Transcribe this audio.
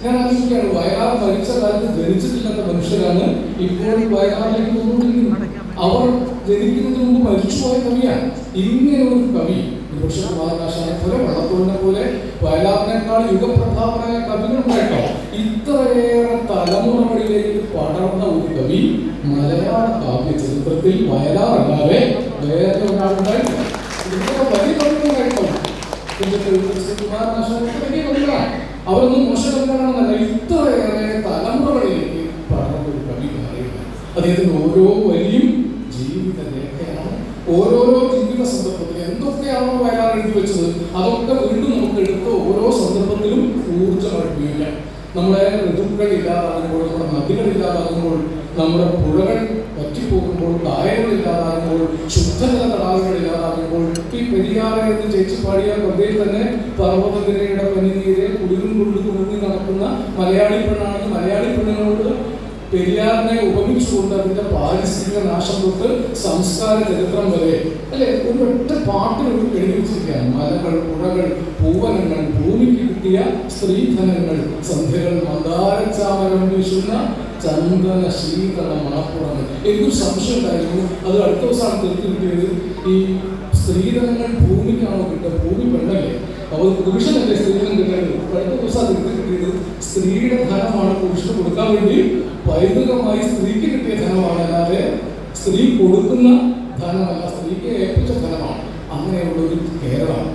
ഞാൻ ആലോചിക്കുകയാണ്, വയലാർ മരിച്ച കാലത്ത് ജനിച്ചിട്ടില്ലാത്ത മനുഷ്യരാണ് ഇപ്പോൾ വയലാറിലേക്ക് പോകൊണ്ടിരിക്കുന്നത്. അവർ ജനിക്കുന്നതിന് മുമ്പ് മരിച്ചുപോയ കവിയാണ്. ഇങ്ങനെ ഒരു കവി പക്ഷേ കുമാരനാശാനെ പോലെ വള്ളത്തോളിനെ പോലെ വയലാറിനേക്കാൾ യുഗപ്രഭാവനായ കവികളുണ്ടായിട്ടോ. ഇത്രയേറെ തലമുറകളിലേക്ക് പടർന്ന ഒരു കവി മലയാള കാവ്യ ചരിത്രത്തിൽ വയലാറല്ലാതെ വേറെ ഒരാളുണ്ടായിട്ടില്ല. ഇതൊക്കെ വലിയ കവികളുണ്ടായിട്ടോ. കുമാരനാശാനെ വലിയ കവികളാണ്. അവരൊന്നും മോശം കവികളാണെന്നല്ല, ഇത്രയേറെ തലമുറകളിലേക്ക് പടർന്ന ഒരു കവി അറിയുക. അദ്ദേഹത്തിന് ഓരോ വരിയും ജീവിത രേഖയാണ്. ഓരോരോ ജീവിത സന്ദർഭത്തിൽ എന്തൊക്കെയാണോ വയലാർ എഴുതി വെച്ചത് അതൊക്കെ വീണ്ടും നമുക്ക് എടുത്ത് ഓരോ സന്ദർഭത്തിലും ഊർജ്ജമായിട്ട് ഉപയോഗിക്കാം. നമ്മുടെ ഋതുക്കൾ ഇല്ലാതാകുമ്പോൾ, നമ്മുടെ നദികൾ ഇല്ലാതാകുമ്പോൾ, നമ്മുടെ പുഴകൾ പറ്റിപ്പോകുമ്പോൾ, കായലുകൾ ഇല്ലാതാകുമ്പോൾ, ശുദ്ധജല തടാകങ്ങൾ ഇല്ലാതാകുമ്പോൾ, ഈ പെരിയാറെ എന്ന് ചേച്ചി പാടിയ കവിതയിൽ തന്നെ പർവ്വതനിരയുടെ പനിനീരെ കുടിലും കൊണ്ടു തുറങ്ങി നടക്കുന്ന മലയാളി പെണ്ണാണെന്ന് മലയാളി പെണ്ണുങ്ങളോട് പെരിയാറിനെ ഉപമിച്ചുകൊണ്ട് അതിന്റെ പാരിസ്ഥിതിക നാശം തൊട്ട് സംസ്കാര ചരിത്രം വരെ അല്ലെ ഒരു ഒറ്റ പാട്ടിൽ ഒരു എഴുതി വെച്ചിരിക്കുകയാണ്. മലകൾ, പുഴകൾ, പൂവനങ്ങൾ, ഭൂമിക്ക് കിട്ടിയ സ്ത്രീധനങ്ങൾ, സന്ധ്യകൾ, മന്ദാരച്ചാമരം വീശുന്ന ചന്ദന ശീതള മണപ്പുറങ്ങൾ. എനിക്കൊരു സംശയം ഉണ്ടായിരുന്നു, അത് അടുത്ത ദിവസമാണ് തീർത്ത് കിട്ടിയത്. ഈ സ്ത്രീധനങ്ങൾ ഭൂമിക്കാണോ കിട്ടുക? ഭൂമി പെണ്ണല്ലേ, അവർ പുരുഷനല്ലേ സ്ത്രീധനം കിട്ടുന്നത്. അടുത്ത ദിവസം തീർത്ത് കിട്ടിയത് സ്ത്രീയുടെ ധനമാണ് പുരുഷന് കൊടുക്കാൻ വേണ്ടി പൈതൃകമായി സ്ത്രീക്ക് കിട്ടിയ ധനമാണ്, അല്ലാതെ സ്ത്രീ കൊടുക്കുന്ന ധനമല്ല, സ്ത്രീക്ക് ഏൽപ്പിച്ച ധനമാണ്. അങ്ങനെയുള്ള ഒരു കേരളമാണ്.